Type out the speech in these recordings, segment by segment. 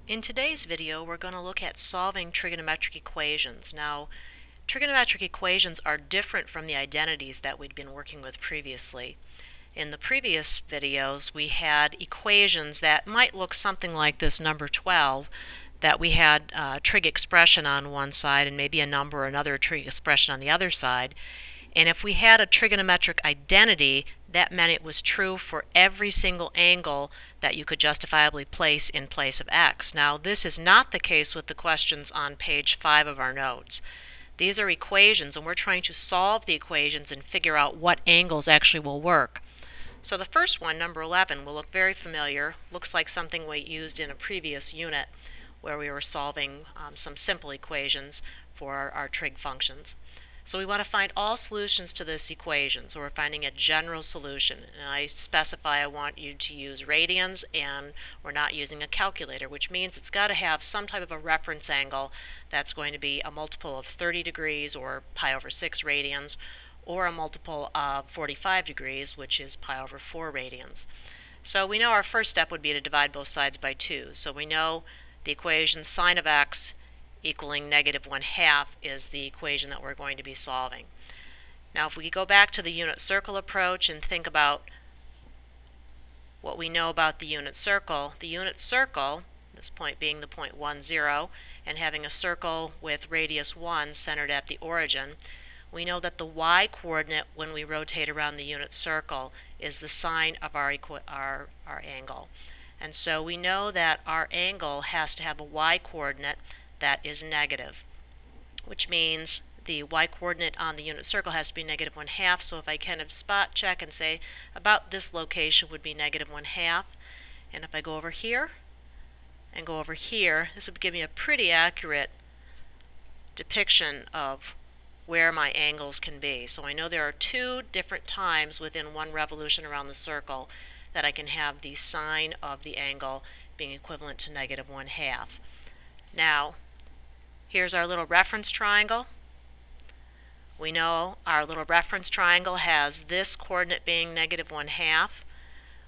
In today's video, we're going to look at solving trigonometric equations. Now, trigonometric equations are different from the identities that we'd been working with previously. In the previous videos, we had equations that might look something like this number 12, that we had a trig expression on one side and maybe a number or another trig expression on the other side. And if we had a trigonometric identity, that meant it was true for every single angle that you could justifiably place in place of x. Now, this is not the case with the questions on page 5 of our notes. These are equations, and we're trying to solve the equations and figure out what angles actually will work. So the first one, number 11, will look very familiar. Looks like something we used in a previous unit where we were solving some simple equations for our trig functions. So we want to find all solutions to this equation. So we're finding a general solution. And I specify I want you to use radians, and we're not using a calculator, which means it's got to have some type of a reference angle that's going to be a multiple of 30 degrees, or pi over 6 radians, or a multiple of 45 degrees, which is pi over 4 radians. So we know our first step would be to divide both sides by 2. So we know the equation sine of x equaling negative 1/2 is the equation that we're going to be solving. Now, if we go back to the unit circle approach and think about what we know about the unit circle, this point being the point 1, 0, and having a circle with radius 1 centered at the origin, we know that the y-coordinate when we rotate around the unit circle is the sine of our angle. And so we know that our angle has to have a y-coordinate that is negative, which means the y-coordinate on the unit circle has to be negative 1/2. So if I kind of spot check and say about this location would be negative 1/2, and if I go over here and go over here, this would give me a pretty accurate depiction of where my angles can be. So I know there are 2 different times within one revolution around the circle that I can have the sine of the angle being equivalent to negative 1/2. Now, here's our little reference triangle. We know our little reference triangle has this coordinate being negative 1/2,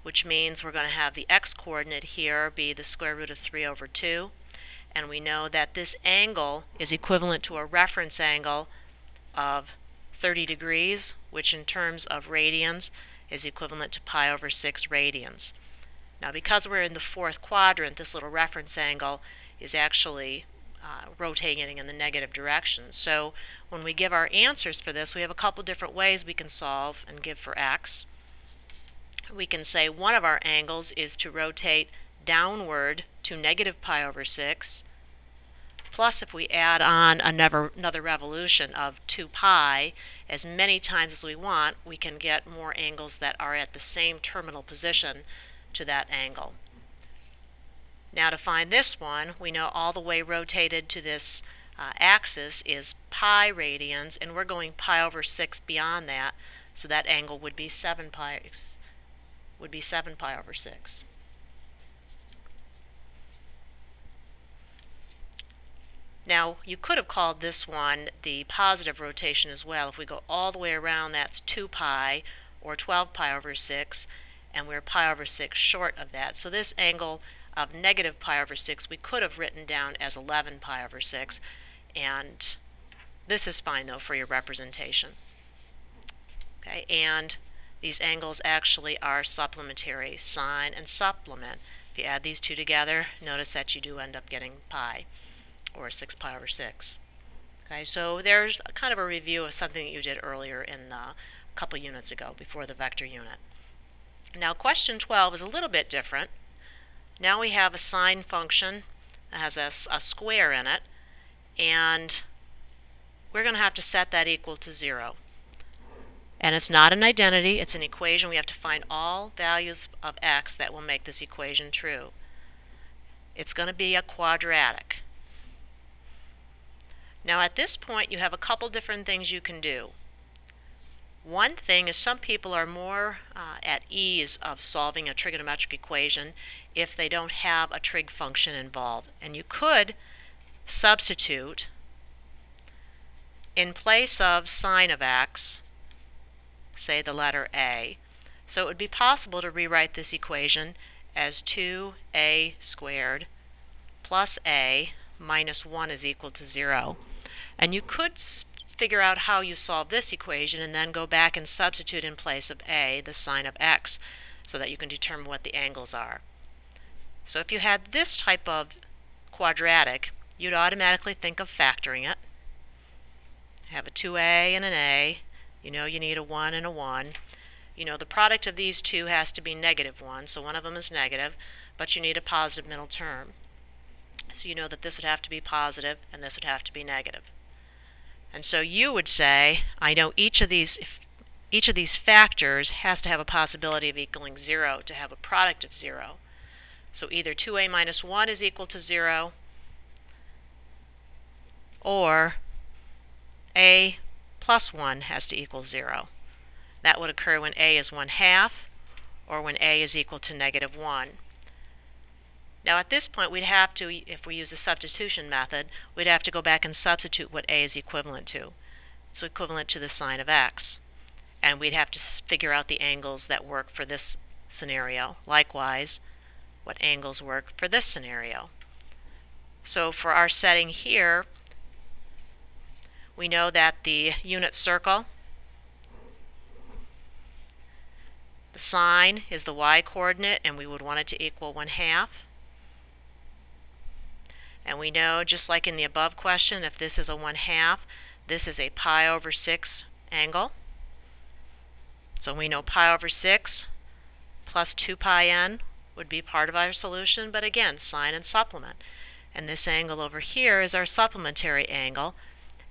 which means we're going to have the x-coordinate here be the square root of 3 over 2. And we know that this angle is equivalent to a reference angle of 30 degrees, which in terms of radians is equivalent to pi over 6 radians. Now, because we're in the 4th quadrant, this little reference angle is actually rotating in the negative direction. So when we give our answers for this, we have a couple different ways we can solve and give for x. We can say one of our angles is to rotate downward to negative pi over 6, plus if we add on another revolution of 2 pi as many times as we want, we can get more angles that are at the same terminal position to that angle. Now, to find this one, we know all the way rotated to this axis is pi radians, and we're going pi over 6 beyond that, so that angle would be 7 pi over 6. Now, you could have called this one the positive rotation as well. If we go all the way around, that's 2 pi, or 12 pi over 6, and we're pi over 6 short of that. So this angle of negative pi over 6 we could have written down as 11 pi over 6, and this is fine though for your representation. Okay, and these angles actually are supplementary, sine and supplement. If you add these two together, notice that you do end up getting pi, or 6 pi over 6. Okay, so there's kind of a review of something that you did earlier in a couple units ago, before the vector unit. Now, question 12 is a little bit different. Now we have a sine function that has a square in it, and we're going to have to set that equal to 0. And it's not an identity, it's an equation. We have to find all values of x that will make this equation true. It's going to be a quadratic. Now, at this point, you have a couple different things you can do. One thing is some people are more at ease of solving a trigonometric equation if they don't have a trig function involved. And you could substitute in place of sine of x, say the letter a. So it would be possible to rewrite this equation as 2a squared plus a minus 1 is equal to 0. And you could figure out how you solve this equation and then go back and substitute in place of a the sine of x so that you can determine what the angles are. So if you had this type of quadratic, you'd automatically think of factoring it. Have a 2a and an a. You know you need a 1 and a 1. You know the product of these two has to be negative 1, so one of them is negative, but you need a positive middle term. So you know that this would have to be positive and this would have to be negative. And so you would say, I know each of these factors has to have a possibility of equaling 0 to have a product of 0. So either 2a minus 1 is equal to 0, or a plus 1 has to equal 0. That would occur when a is 1/2, or when a is equal to negative 1. Now at this point we'd have to, if we use the substitution method, we'd have to go back and substitute what a is equivalent to. So equivalent to the sine of x. And we'd have to figure out the angles that work for this scenario. Likewise, what angles work for this scenario. So for our setting here, we know that the unit circle, the sine is the y-coordinate, and we would want it to equal 1/2. And we know, just like in the above question, if this is a 1/2, this is a pi over 6 angle. So we know pi over 6 plus 2 pi n would be part of our solution, but again, sine and supplement. And this angle over here is our supplementary angle,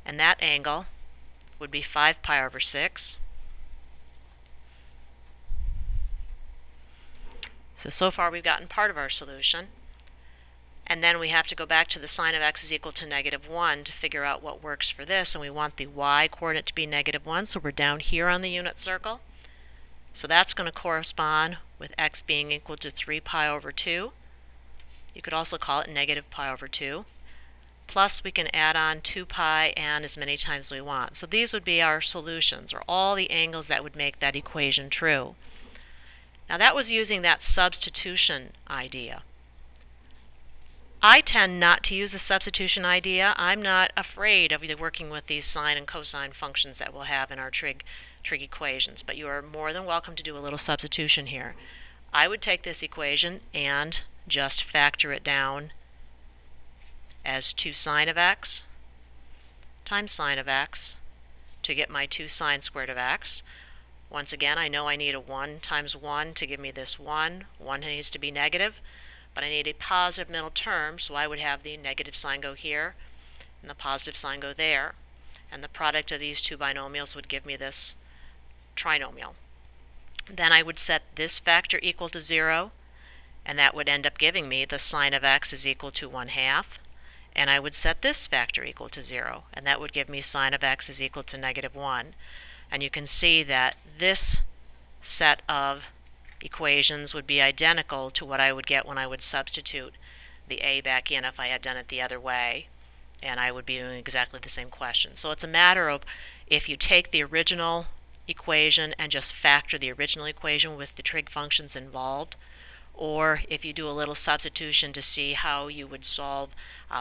and that angle would be 5 pi over 6. So far we've gotten part of our solution. And then we have to go back to the sine of x is equal to negative 1 to figure out what works for this. And we want the y-coordinate to be negative 1, so we're down here on the unit circle. So that's going to correspond with x being equal to 3 pi over 2. You could also call it negative pi over 2. Plus we can add on 2 pi and as many times as we want. So these would be our solutions, or all the angles that would make that equation true. Now that was using that substitution idea. I tend not to use the substitution idea. I'm not afraid of working with these sine and cosine functions that we'll have in our trig equations, but you are more than welcome to do a little substitution here. I would take this equation and just factor it down as 2 sine of x times sine of x to get my 2 sine squared of x. Once again, I know I need a 1 times 1 to give me this 1. 1 needs to be negative, but I need a positive middle term, so I would have the negative sign go here and the positive sign go there. And the product of these two binomials would give me this trinomial. Then I would set this factor equal to 0, and that would end up giving me the sine of x is equal to 1/2. And I would set this factor equal to 0, and that would give me sine of x is equal to negative 1. And you can see that this set of equations would be identical to what I would get when I would substitute the a back in if I had done it the other way, and I would be doing exactly the same question. So it's a matter of if you take the original equation and just factor the original equation with the trig functions involved, or if you do a little substitution to see how you would solve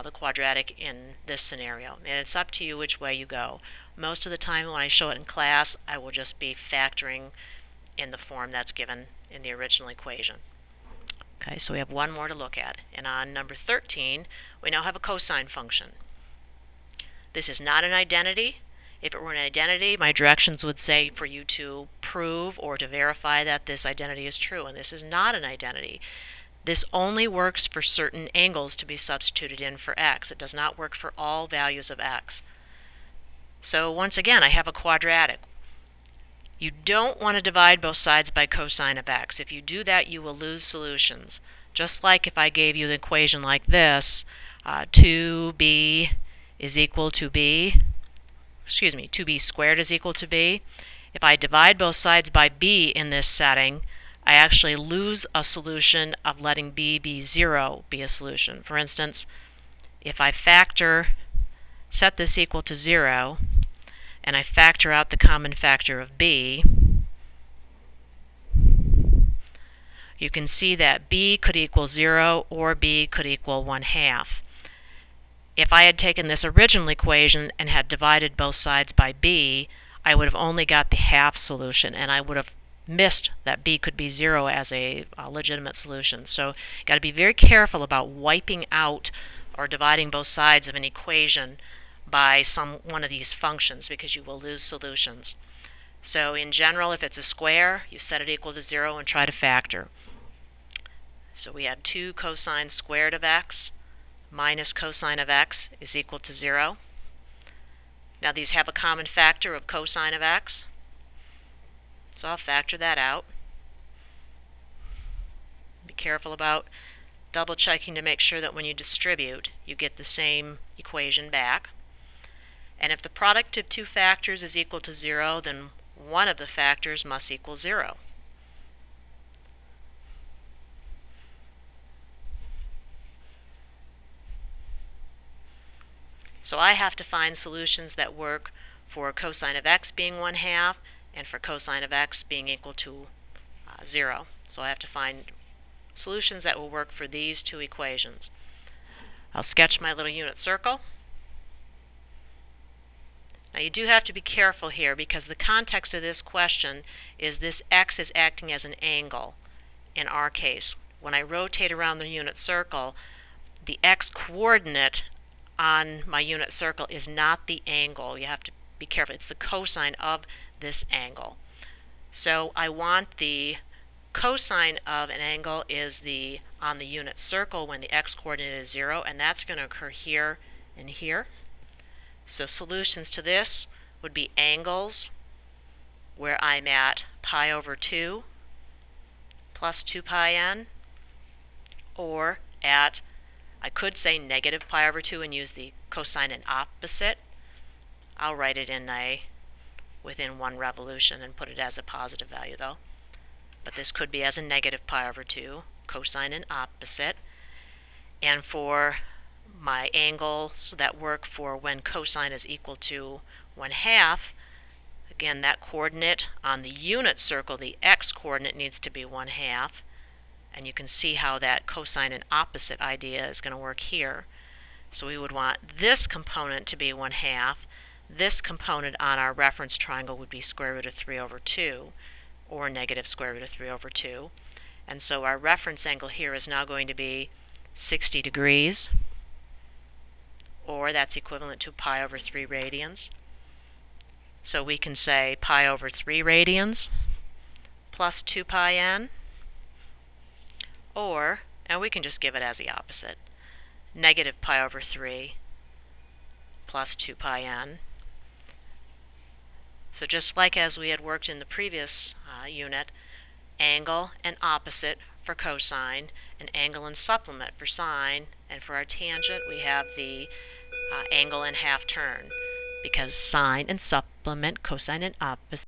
the quadratic in this scenario. And it's up to you which way you go. Most of the time when I show it in class, I will just be factoring in the form that's given in the original equation. Okay, so we have one more to look at. And on number 13, we now have a cosine function. This is not an identity. If it were an identity, my directions would say for you to prove or to verify that this identity is true, and this is not an identity. This only works for certain angles to be substituted in for x. It does not work for all values of x. So once again, I have a quadratic. You don't want to divide both sides by cosine of x. If you do that, you will lose solutions. Just like if I gave you an equation like this, 2b is equal to b, 2b squared is equal to b. If I divide both sides by b in this setting, I actually lose a solution of letting b be 0 be a solution. For instance, if I set this equal to 0, and I factor out the common factor of b, you can see that b could equal 0 or b could equal 1/2. If I had taken this original equation and had divided both sides by b, I would have only got the half solution, and I would have missed that b could be 0 as a legitimate solution. So you've got to be very careful about wiping out or dividing both sides of an equation by one of these functions, because you will lose solutions. So in general, if it's a square, you set it equal to 0 and try to factor. So we had 2 cosine squared of x minus cosine of x is equal to 0. Now these have a common factor of cosine of x, so I'll factor that out. Be careful about double checking to make sure that when you distribute, you get the same equation back. And if the product of two factors is equal to 0, then one of the factors must equal 0. So I have to find solutions that work for cosine of x being 1/2 and for cosine of x being equal to 0. So I have to find solutions that will work for these two equations. I'll sketch my little unit circle. Now you do have to be careful here, because the context of this question is this x is acting as an angle in our case. When I rotate around the unit circle, the x coordinate on my unit circle is not the angle. You have to be careful. It's the cosine of this angle. So I want the cosine of an angle is on the unit circle when the x coordinate is 0, and that's going to occur here and here. So solutions to this would be angles where I'm at pi over 2 plus 2 pi n, or at, I could say negative pi over 2 and use the cosine and opposite. I'll write it in within one revolution and put it as a positive value though. But this could be as a negative pi over 2, cosine and opposite. And for my angles that work for when cosine is equal to 1/2, again, that coordinate on the unit circle, the x coordinate, needs to be 1/2. And you can see how that cosine and opposite idea is going to work here. So we would want this component to be 1/2. This component on our reference triangle would be square root of 3 over 2, or negative square root of 3 over 2. And so our reference angle here is now going to be 60 degrees, or that's equivalent to pi over 3 radians. So we can say pi over 3 radians plus 2 pi n, or, and we can just give it as the opposite, negative pi over 3 plus 2 pi n. So just like as we had worked in the previous unit, angle and opposite for cosine, and angle and supplement for sine, and for our tangent we have the angle and half turn, because sine and supplement, cosine and opposite